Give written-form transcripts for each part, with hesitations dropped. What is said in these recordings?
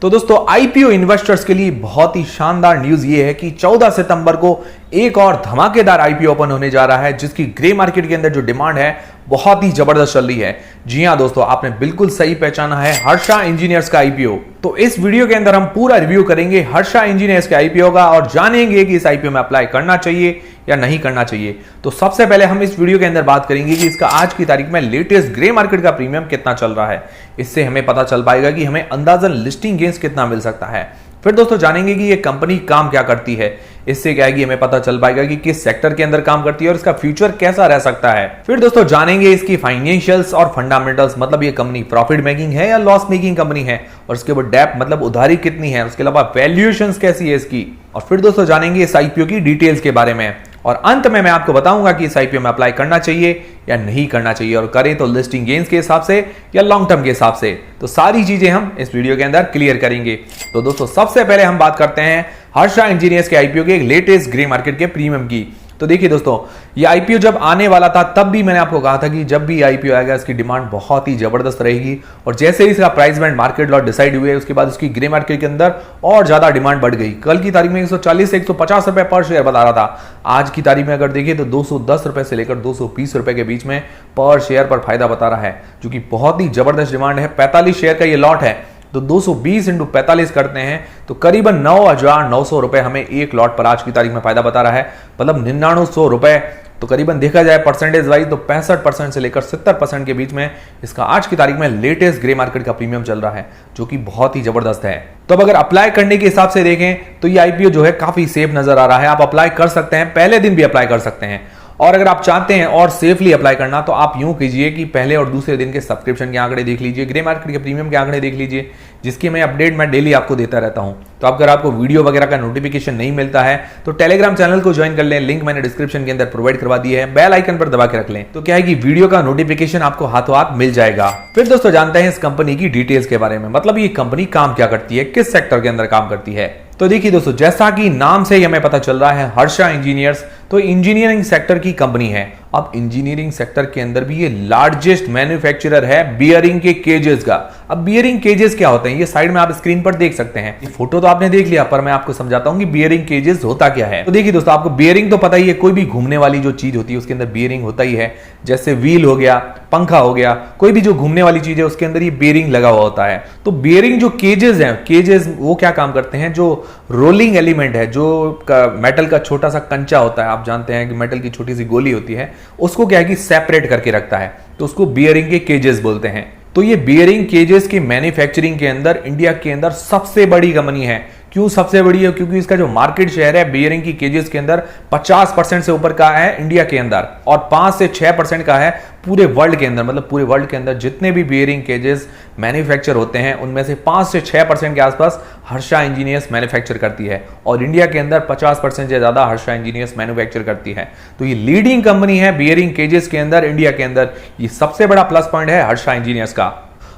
तो दोस्तों IPO investors के लिए बहुत ही शानदार न्यूज ये है कि 14 सितंबर को एक और धमाकेदार आईपीओ ओपन होने जा रहा है, जिसकी ग्रे मार्केट के अंदर जो डिमांड है बहुत ही जबरदस्त चल रही है। जी हां दोस्तों, आपने बिल्कुल सही पहचाना है, हर्षा इंजीनियर्स का आईपीओ। तो इस वीडियो के अंदर हम पूरा रिव्यू करेंगे हर्षा इंजीनियर्स के आईपीओ का और जानेंगे कि इस आईपीओ में अप्लाई करना चाहिए या नहीं करना चाहिए। तो सबसे पहले हम इस वीडियो के अंदर बात करेंगे कि इसका आज की तारीख में लेटेस्ट ग्रे मार्केट का प्रीमियम कितना चल रहा है। इससे हमें पता चल पाएगा कि हमें अंदाजन लिस्टिंग गेन्स कितना मिल सकता है। फिर दोस्तों जानेंगे कि ये कंपनी काम क्या करती है। इससे क्या है कि हमें पता चल पाएगा कि किस सेक्टर के अंदर काम करती है और इसका फ्यूचर कैसा रह सकता है। फिर दोस्तों जानेंगे इसकी फाइनेंशियल्स और फंडामेंटल्स, मतलब ये कंपनी प्रॉफिट मेकिंग है या लॉस मेकिंग कंपनी है, और उसके बाद डेप्थ मतलब उधारी कितनी है, उसके अलावा वैल्यूएशंस कैसी है इसकी। और फिर दोस्तों जानेंगे इस आईपीओ की डिटेल्स के बारे में और अंत में मैं आपको बताऊंगा कि इस आईपीओ में अप्लाई करना चाहिए या नहीं करना चाहिए, और करें तो लिस्टिंग गेन्स के हिसाब से या लॉन्ग टर्म के हिसाब से। तो सारी चीजें हम इस वीडियो के अंदर क्लियर करेंगे। तो दोस्तों सबसे पहले हम बात करते हैं हर्षा इंजीनियर्स के आईपीओ के लेटेस्ट ग्रे मार्केट के प्रीमियम की। तो देखिए दोस्तों, ये आईपीओ जब आने वाला था तब भी मैंने आपको कहा था कि जब भी आईपीओ आएगा इसकी डिमांड बहुत ही जबरदस्त रहेगी, और जैसे ही इसका price band market lot decide हुए उसके बाद इसकी ग्रे मार्केट के अंदर और ज्यादा डिमांड बढ़ गई। कल की तारीख में 140 से 150 रुपए पर शेयर बता रहा था। आज की तारीख में अगर देखिए तो 210 रुपए से लेकर 220 रुपए के बीच में पर शेयर पर फायदा बता रहा है, जो कि बहुत ही जबरदस्त डिमांड है। 45 शेयर का ये लॉट है, तो 220 इंटू 45 करते हैं तो करीबन 9,900 रुपए हमें एक लॉट पर आज की तारीख में फायदा बता रहा है, मतलब 9900 रुपए। तो करीबन देखा जाए परसेंटेज वाइज तो 65% से लेकर 70% के बीच में इसका आज की तारीख में लेटेस्ट ग्रे मार्केट का प्रीमियम चल रहा है, जो कि बहुत ही जबरदस्त है। तो अब अगर अप्लाई करने के हिसाब से देखें तो ये आईपीओ जो है काफी सेफ नजर आ रहा है। आप अप्लाई कर सकते हैं, पहले दिन भी अप्लाई कर सकते हैं, और अगर आप चाहते हैं और सेफली अप्लाई करना तो आप यूं कीजिए कि पहले और दूसरे दिन के सब्सक्रिप्शन के आंकड़े देख लीजिए, ग्रे मार्केट के प्रीमियम के आंकड़े देख लीजिए, जिसकी मैं अपडेट मैं डेली आपको देता रहता हूं। तो अगर आपको वीडियो वगैरह का नोटिफिकेशन नहीं मिलता है तो टेलीग्राम चैनल को ज्वाइन कर लें, लिंक मैंने डिस्क्रिप्शन के अंदर प्रोवाइड करवा दी है, बेल आइकन पर दबा के रख लें, तो क्या है कि वीडियो का नोटिफिकेशन आपको हाथों हाथ मिल जाएगा। फिर दोस्तों जानते हैं इस कंपनी की डिटेल्स के बारे में, मतलब ये कंपनी काम क्या करती है, किस सेक्टर के अंदर काम करती है। तो देखिए दोस्तों, जैसा कि नाम से ही हमें पता चल रहा है हर्षा इंजीनियर्स तो इंजीनियरिंग सेक्टर की कंपनी है। अब इंजीनियरिंग सेक्टर के अंदर भी ये लार्जेस्ट मैन्युफैक्चरर है बियरिंग के केजेस का। अब बियरिंग केजेस क्या होते हैं, ये साइड में आप स्क्रीन पर देख सकते हैं। ये फोटो तो आपने देख लिया, पर मैं आपको समझाता हूं कि बियरिंग केजेस होता क्या है। तो देखिए दोस्तों, आपको बियरिंग तो पता ही है, कोई भी घूमने वाली जो चीज होती है उसके अंदर बियरिंग होता ही है। जैसे व्हील हो गया, पंखा हो गया, कोई भी जो घूमने वाली चीज है उसके अंदर ये बियरिंग लगा हुआ होता है। तो बियरिंग जो केजेस हैं, केजेस वो क्या काम करते हैं, जो रोलिंग एलिमेंट है, जो मेटल का छोटा सा कंचा होता है, आप जानते हैं कि मेटल की छोटी सी गोली होती है, उसको क्या है कि सेपरेट करके रखता है, तो उसको बियरिंग के केजेस बोलते हैं। तो ये बियरिंग केजेस की मैन्युफैक्चरिंग के अंदर इंडिया के अंदर सबसे बड़ी कंपनी है। क्यों सबसे बड़ी है? क्योंकि इसका जो मार्केट शेयर है बियरिंग की केजेस के अंदर 50% से ऊपर का है इंडिया के अंदर, और 5 से 6% का है पूरे वर्ल्ड के अंदर। मतलब पूरे वर्ल्ड के अंदर जितने भी बियरिंग केजेस मैन्युफैक्चर होते हैं उनमें से 5 से 6% के आसपास हर्षा इंजीनियर्स मैन्युफैक्चर करती है, और इंडिया के अंदर 50% से ज्यादा हर्षा इंजीनियर्स मैन्युफैक्चर करती है। तो ये लीडिंग कंपनी है बियरिंग केजेस के अंदर इंडिया के अंदर। ये सबसे बड़ा प्लस पॉइंट है हर्षा इंजीनियर्स का।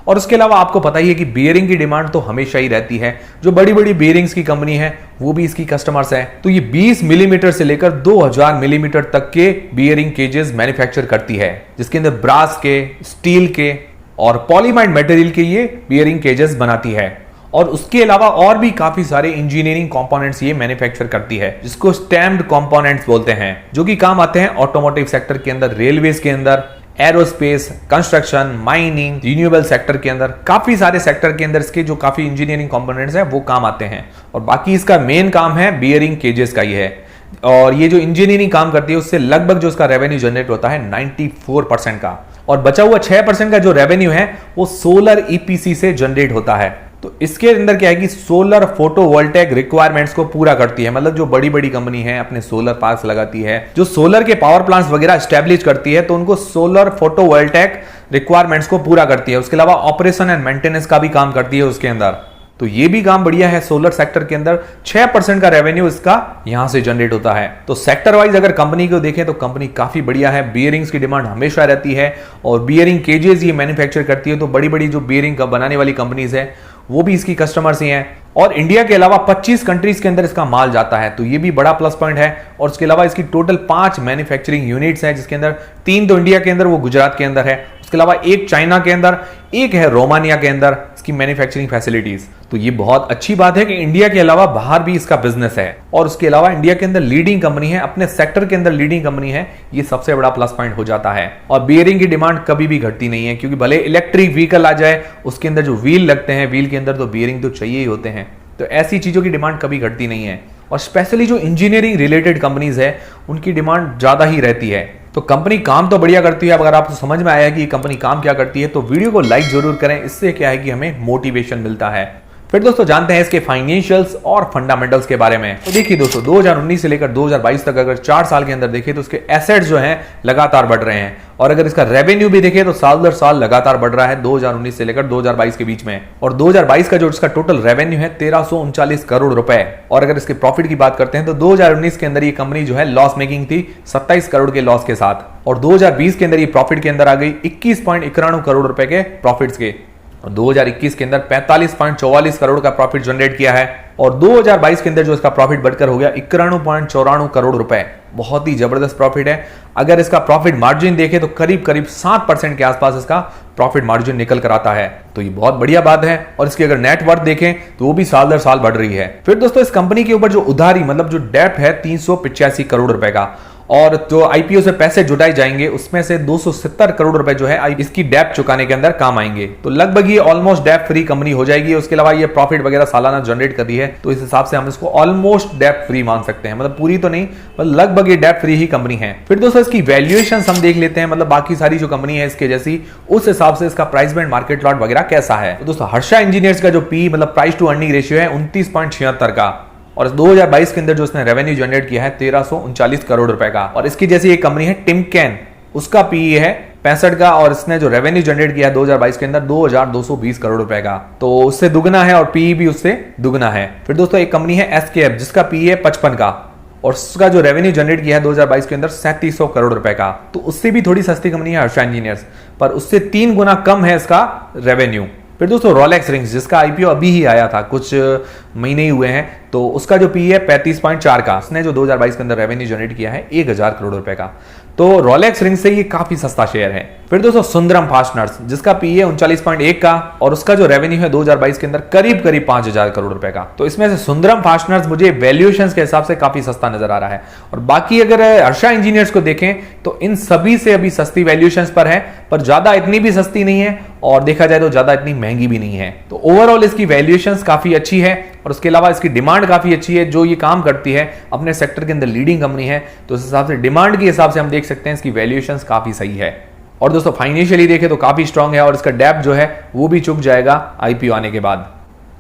और उसके अलावा आपको पता ही है कि बियरिंग की डिमांड तो हमेशा ही रहती है। जो बड़ी बड़ी बियरिंग्स की कंपनी है वो भी इसकी कस्टमर्स है। तो ये 20 मिलीमीटर से लेकर 2000 मिलीमीटर तक के बियरिंग केजेस मैन्युफैक्चर करती है, जिसके अंदर ब्रास के, स्टील के और पॉलीमाइड मटेरियल के ये बियरिंग केजेस बनाती है। और उसके अलावा और भी काफी सारे इंजीनियरिंग कंपोनेंट्स ये मैन्युफैक्चर करती है, जिसको स्टैम्प्ड कंपोनेंट्स बोलते हैं, जो कि काम आते हैं ऑटोमोटिव सेक्टर के अंदर, रेलवेज के अंदर, aerospace, construction, mining, renewable sector के अंदर, काफी सारे सेक्टर के अंदर इसके जो काफी इंजीनियरिंग कंपोनेंट्स हैं वो काम आते हैं। और बाकी इसका मेन काम है बियरिंग केजेस का ही है। और ये जो इंजीनियरिंग काम करती है उससे लगभग जो इसका रेवेन्यू जनरेट होता है 94% का, और बचा हुआ 6% का जो रेवेन्यू है वो सोलर ईपीसी से जनरेट होता है। तो इसके अंदर क्या है कि सोलर फोटोवोल्टेक रिक्वायरमेंट्स को पूरा करती है। मतलब जो बड़ी बड़ी कंपनी है अपने सोलर पार्क्स लगाती है, जो सोलर के पावर प्लांट्स वगैरह स्टैब्लिश करती है, तो उनको सोलर फोटोवोल्टेक रिक्वायरमेंट्स को पूरा करती है। उसके अलावा ऑपरेशन एंड मेंटेनेंस का भी काम करती है उसके अंदर। तो ये भी काम बढ़िया है। सोलर सेक्टर के अंदर 6% का रेवेन्यू इसका यहां से जनरेट होता है। तो सेक्टर वाइज अगर कंपनी को देखें तो कंपनी काफी बढ़िया है। बियरिंग्स की डिमांड हमेशा रहती है, और बियरिंग केजेस ये मैन्युफैक्चर करती है। तो बड़ी बड़ी जो बियरिंग का बनाने वाली कंपनीज है वो भी इसकी कस्टमर्स ही हैं, और इंडिया के अलावा 25 कंट्रीज के अंदर इसका माल जाता है। तो ये भी बड़ा प्लस पॉइंट है। और उसके अलावा इसकी टोटल 5 मैन्युफैक्चरिंग यूनिट्स हैं, जिसके अंदर 3 तो इंडिया के अंदर, वो गुजरात के अंदर है। उसके अलावा एक चाइना के अंदर, एक है रोमानिया के अंदर, इसकी मैन्युफैक्चरिंग फैसिलिटीज। तो ये बहुत अच्छी बात है कि इंडिया के अलावा बाहर भी इसका बिजनेस है और उसके अलावा इंडिया के अंदर लीडिंग कंपनी है, अपने सेक्टर के अंदर लीडिंग कंपनी है, ये सबसे बड़ा प्लस पॉइंट हो जाता है। और बियरिंग की डिमांड कभी भी घटती नहीं है, क्योंकि भले इलेक्ट्रिक व्हीकल आ जाए, उसके अंदर जो व्हील लगते हैं, व्हील के अंदर तो बियरिंग तो चाहिए ही होते हैं, तो ऐसी चीजों की डिमांड कभी घटती नहीं है। और स्पेशली जो इंजीनियरिंग रिलेटेड कंपनीज है उनकी डिमांड ज्यादा ही रहती है। तो कंपनी काम तो बढ़िया करती है। अगर आपको समझ में आया है कि ये कंपनी काम क्या करती है तो वीडियो को लाइक जरूर करें, इससे क्या है कि हमें मोटिवेशन मिलता है। फिर दोस्तों जानते हैं इसके फाइनेंशियल्स और फंडामेंटल्स के बारे में। तो देखिए दोस्तों 2019 से लेकर 2022 तक अगर 4 साल के अंदर देखें तो इसके एसेट्स जो हैं लगातार बढ़ रहे हैं, और अगर इसका रेवेन्यू भी देखें तो साल दर साल लगातार बढ़ रहा है 2019 से लेकर 2022 के बीच में। और 2022 का जो इसका टोटल रेवेन्यू है 1339 करोड़ रुपए। और अगर इसके प्रॉफिट की बात करते हैं तो 2019 के अंदर ये कंपनी जो है लॉस मेकिंग थी 27 करोड़ के लॉस के साथ, और 2020 के अंदर ये प्रॉफिट के अंदर आ गई 21.91 करोड़ रुपए के प्रॉफिट्स के, और 2021 के अंदर 45.44 करोड़ का प्रॉफिट जनरेट किया है, और 2022 के अंदर जो इसका प्रॉफिट बढ़कर हो गया 91.94 करोड़ रुपए। बहुत ही जबरदस्त प्रॉफिट है। अगर इसका प्रॉफिट मार्जिन देखें तो करीब करीब 7% के आसपास इसका प्रॉफिट मार्जिन निकल कर आता है, तो ये बहुत बढ़िया बात है। और इसकी अगर नेट वर्थ देखें तो वो भी साल दर साल बढ़ रही है। फिर दोस्तों इस कंपनी के ऊपर जो उधारी मतलब जो डेट है 385 करोड़ रुपए का, और जो आईपीओ से पैसे जुटाए जाएंगे उसमें से 270 करोड़ रुपए जो है इसकी डेप चुकाने के अंदर काम आएंगे। तो लगभग ये ऑलमोस्ट डेप फ्री कंपनी हो जाएगी। उसके अलावा ये प्रॉफिट वगैरह सालाना जनरेट कर दी है, तो इस हिसाब से हम इसको ऑलमोस्ट डेप फ्री मान सकते हैं, मतलब पूरी तो नहीं पर लगभग ये डेप फ्री ही कंपनी है। फिर दोस्तों इसकी वैल्यूएशन हम देख लेते हैं, मतलब बाकी सारी जो कंपनी है इसके जैसी, उस हिसाब से इसका प्राइस बैंड मार्केट लॉट वगैरह कैसा है। तो दोस्तों हर्षा इंजीनियर्स का जो पी मतलब प्राइस टू अर्निंग रेशियो है 29.76 का, और 2022 के अंदर जो इसने रेवेन्यू जनरेट किया है 1339 करोड़ रुपए का। और इसकी जैसी एक कंपनी है टिमकेन, उसका पीई है 65 का, और इसने जो रेवेन्यू जनरेट किया है 2022 के अंदर 2220 करोड़ रुपए का, तो उससे दुगना है, और पीई भी उससे दुगना है। फिर दोस्तों एक कंपनी है एसकेएफ जिसका पीई है 55 का, और उसका जो रेवेन्यू जनरेट किया है 2022 के अंदर 3700 करोड़ रुपए का, तो उससे भी थोड़ी सस्ती कंपनी है हर्षा इंजीनियर्स, पर उससे 3 गुना कम है इसका रेवेन्यू। फिर दोस्तों रोलेक्स रिंग्स जिसका आईपीओ अभी ही आया था, कुछ महीने ही हुए हैं, तो उसका जो पी है 35.4 का, उसने जो 2022 के अंदर रेवेन्यू जनरेट किया है 1000 करोड़ रुपए का, तो रोलेक्स रिंग्स से ये काफी सस्ता शेयर है। फिर दोस्तों सुंदरम फास्टनर्स जिसका पी है 39.1 का, और उसका जो रेवेन्यू है 2022 के अंदर करीब करीब 5000 करोड़ रुपए का, तो इसमें से सुंदरम फास्टनर्स मुझे वैल्यूएशंस के हिसाब से काफी सस्ता नजर आ रहा है। और बाकी अगर हर्षा इंजीनियर्स को देखें तो इन सभी से अभी सस्ती वैल्यूएशंस पर है, पर ज्यादा इतनी भी सस्ती नहीं है, और देखा जाए तो ज्यादा इतनी महंगी भी नहीं है। तो ओवरऑल इसकी वैल्यूएशंस काफी अच्छी है, और उसके अलावा इसकी डिमांड काफी अच्छी है। जो ये काम करती है अपने सेक्टर के अंदर लीडिंग कंपनी है, तो उस हिसाब से डिमांड के हिसाब से हम देख सकते हैं इसकी वैल्यूएशंस काफी सही है। और दोस्तों फाइनेंशियली देखें तो काफी स्ट्रांग है, और इसका डेप जो है वो भी चुक जाएगा आईपीओ आने के बाद।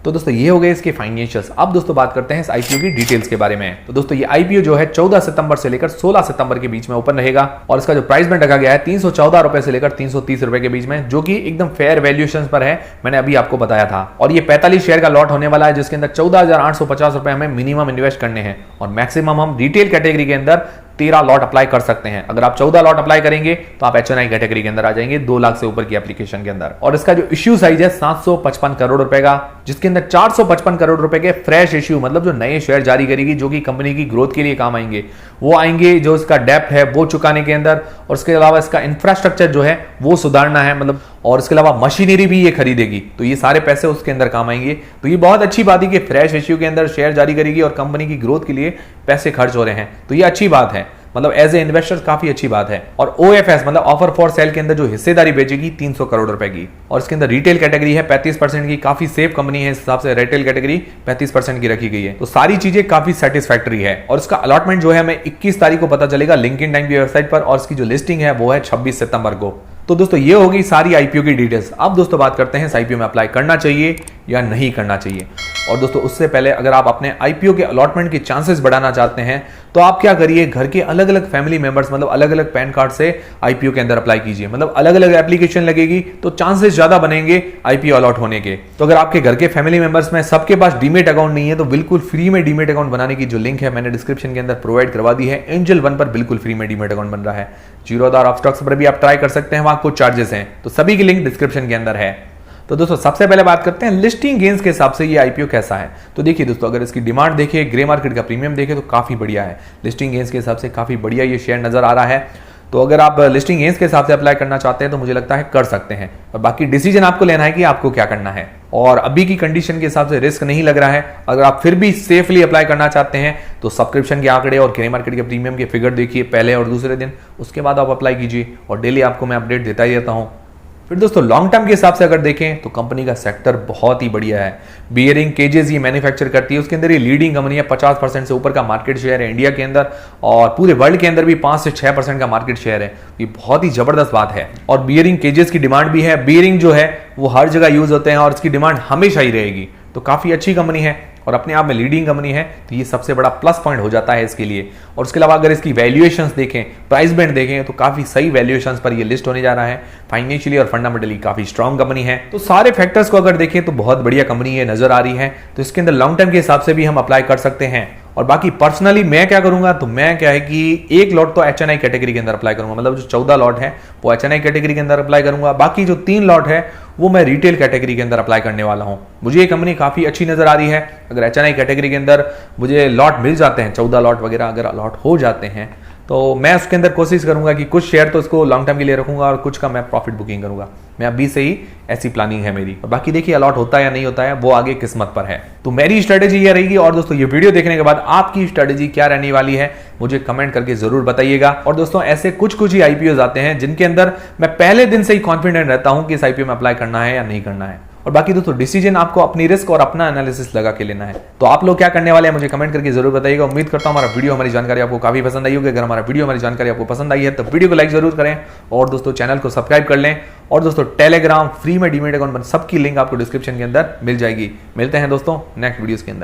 तो दोस्तों ये हो गए इसके फाइनेंशियल्स। अब दोस्तों बात करते हैं इस आईपीओ की डिटेल्स के बारे में। तो दोस्तों ये आईपीओ जो है 14 सितंबर से लेकर 16 सितंबर के बीच में ओपन रहेगा, और इसका जो प्राइस बैंड रखा गया है 314 रुपए से लेकर 330 रुपए के बीच में, जो कि एकदम फेयर वैल्यूएशन पर है, मैंने अभी आपको बताया था। और ये 45 शेयर का लॉट होने वाला है, जिसके अंदर 14,850 रुपए हमें मिनिमम इन्वेस्ट करने हैं, और मैक्सिमम हम रिटेल कैटेगरी के अंदर 13 लॉट अप्लाई कर सकते हैं। अगर आप 14 लॉट अप्लाई करेंगे तो आप एचएनआई कैटेगरी के अंदर आ जाएंगे 2 लाख से ऊपर की एप्लीकेशन के अंदर। और इसका जो इश्यू साइज है 755 करोड़ रुपए का, जिसके अंदर 455 करोड़ रुपए के फ्रेश इश्यू मतलब जो नए शेयर जारी करेगी, जो कि कंपनी की ग्रोथ के लिए काम आएंगे, वो आएंगे। जो इसका डेप्थ है वो चुकाने के अंदर, और उसके अलावा इसका इंफ्रास्ट्रक्चर जो है वो सुधारना है, मतलब, और इसके अलावा मशीनरी भी ये खरीदेगी, तो ये सारे पैसे उसके अंदर काम आएंगे। तो ये बहुत अच्छी बात है कि फ्रेश इश्यू के अंदर शेयर जारी करेगी और कंपनी की ग्रोथ के लिए पैसे खर्च हो रहे हैं, तो ये अच्छी बात है, मतलब एज ए इन्वेस्टर काफी अच्छी बात है। और ओएफएस मतलब ऑफर फॉर सेल के अंदर जो हिस्सेदारी बेचेगी 300 करोड़ रुपए की, और इसके अंदर रिटेल कैटेगरी है 35% की, काफी सेफ कंपनी है, इस हिसाब से रिटेल कैटेगरी 35% की रखी गई है। तो सारी चीजें काफी सेटिस्फैक्टरी है। और इसका अलॉटमेंट जो है हमें 21 तारीख को पता चलेगा लिंक्डइन टाइम की वेबसाइट पर, और इसकी जो लिस्टिंग है वो है 26 सितंबर को। तो दोस्तों ये होगी सारी आईपीओ की डिटेल्स। अब दोस्तों बात करते हैं इस आईपीओ में अप्लाई करना चाहिए या नहीं करना चाहिए। और दोस्तों उससे पहले अगर आप अपने आईपीओ के अलॉटमेंट के चांसेस बढ़ाना चाहते हैं तो आप क्या करिए, घर के अलग अलग फैमिली मेंबर्स मतलब अलग अलग पैन कार्ड से आईपीओ के अंदर अप्लाई कीजिए, मतलब अलग अलग एप्लीकेशन लगेगी तो चांसेस ज्यादा बनेंगे आईपीओ अलॉट होने के। तो अगर आपके घर के फैमिली मेंबर्स में सबके पास डीमेट अकाउंट नहीं है तो बिल्कुल फ्री में डीमेट अकाउंट बनाने की जो लिंक है मैंने डिस्क्रिप्शन के अंदर प्रोवाइड करवा दी है। एंजल वन पर बिल्कुल फ्री में डीमेट अकाउंट बन रहा है। जीरोधा ऑफ स्टॉक्स पर भी आप ट्राई कर सकते हैं, वहां कुछ चार्जेस हैं, तो सभी की लिंक डिस्क्रिप्शन के अंदर है। तो दोस्तों सबसे पहले बात करते हैं लिस्टिंग गेन्स के हिसाब से ये आईपीओ कैसा है। तो देखिए दोस्तों, अगर इसकी डिमांड देखिए, ग्रे मार्केट का प्रीमियम देखें तो काफी बढ़िया है। लिस्टिंग गेन्स के हिसाब से काफी बढ़िया ये शेयर नजर आ रहा है। तो अगर आप लिस्टिंग गेन्स के हिसाब से अप्लाई करना चाहते हैं तो मुझे लगता है कर सकते हैं, और बाकी डिसीजन आपको लेना है कि आपको क्या करना है। और अभी की कंडीशन के हिसाब से रिस्क नहीं लग रहा है। अगर आप फिर भी सेफली अप्लाई करना चाहते हैं तो सब्सक्रिप्शन के आंकड़े और ग्रे मार्केट के प्रीमियम के फिगर देखिए पहले और दूसरे दिन, उसके बाद आप अप्लाई कीजिए और डेली आपको मैं अपडेट देता ही रहता हूं। फिर दोस्तों लॉन्ग टर्म के हिसाब से अगर देखें तो कंपनी का सेक्टर बहुत ही बढ़िया है। बियरिंग केजेस ये मैन्युफैक्चर करती है, उसके अंदर ये लीडिंग कंपनी है। 50% से ऊपर का मार्केट शेयर है इंडिया के अंदर और पूरे वर्ल्ड के अंदर भी 5 से 6% का मार्केट शेयर है। ये बहुत ही जबरदस्त बात है। और बियरिंग केजेस की डिमांड भी है। बियरिंग जो है वो हर जगह यूज होते हैं और इसकी डिमांड हमेशा ही रहेगी। तो काफी अच्छी कंपनी है और अपने आप में लीडिंग कंपनी है, तो ये सबसे बड़ा प्लस पॉइंट हो जाता है इसके लिए। और उसके अलावा अगर इसकी वैल्यूएशंस देखें, प्राइस बैंड देखें तो काफी सही वैल्यूएशंस पर ये लिस्ट होने जा रहा है। फाइनेंशियली और फंडामेंटली काफी स्ट्रांग कंपनी है। तो सारे फैक्टर्स को अगर देखें तो बहुत बढ़िया कंपनी ये नजर आ रही है। तो इसके अंदर लॉन्ग टर्म के हिसाब से भी हम अप्लाई कर सकते हैं। और बाकी पर्सनली मैं क्या करूंगा, तो मैं क्या है कि एक लॉट तो एचएनआई कैटेगरी के अंदर अप्लाई करूंगा, मतलब जो 14 लॉट है वो एचएनआई कैटेगरी के अंदर अप्लाई करूंगा। बाकी जो 3 लॉट है वो मैं रिटेल कैटेगरी के अंदर अप्लाई करने वाला हूं। मुझे ये कंपनी काफी अच्छी नजर आ रही है। अगर एचएनआई कैटेगरी के अंदर मुझे लॉट मिल जाते हैं, 14 लॉट वगैरह अगर लॉट हो जाते हैं, तो मैं उसके अंदर कोशिश करूंगा कि कुछ शेयर तो इसको लॉन्ग टर्म के लिए रखूंगा और कुछ का मैं प्रॉफिट बुकिंग करूंगा। मैं अभी से ही ऐसी प्लानिंग है मेरी। और बाकी देखिए अलॉट होता है या नहीं होता है वो आगे किस्मत पर है। तो मेरी स्ट्रेटेजी ये रहेगी। और दोस्तों ये वीडियो देखने के बाद आपकी स्ट्रेटेजी क्या रहने वाली है मुझे कमेंट करके जरूर बताइएगा। और दोस्तों ऐसे कुछ ही आईपीओ आते हैं जिनके अंदर मैं पहले दिन से ही कॉन्फिडेंट रहता हूं कि इस आईपीओ में अप्लाई करना है या नहीं करना है। और बाकी दोस्तों डिसीजन आपको अपनी रिस्क और अपना एनालिसिस लगा के लेना है। तो आप लोग क्या करने वाले हैं मुझे कमेंट करके जरूर बताइएगा। उम्मीद करता हूं हमारा वीडियो हमारी जानकारी आपको काफी पसंद आई होगी। अगर हमारा वीडियो हमारी जानकारी आपको पसंद आई है तो वीडियो को लाइक जरूर करें और दोस्तों चैनल को सब्सक्राइब कर लें। और दोस्तों टेलीग्राम फ्री में डीमैट अकाउंट सबकी लिंक आपको डिस्क्रिप्शन के अंदर मिल जाएगी। मिलते हैं दोस्तों नेक्स्ट वीडियोस के अंदर।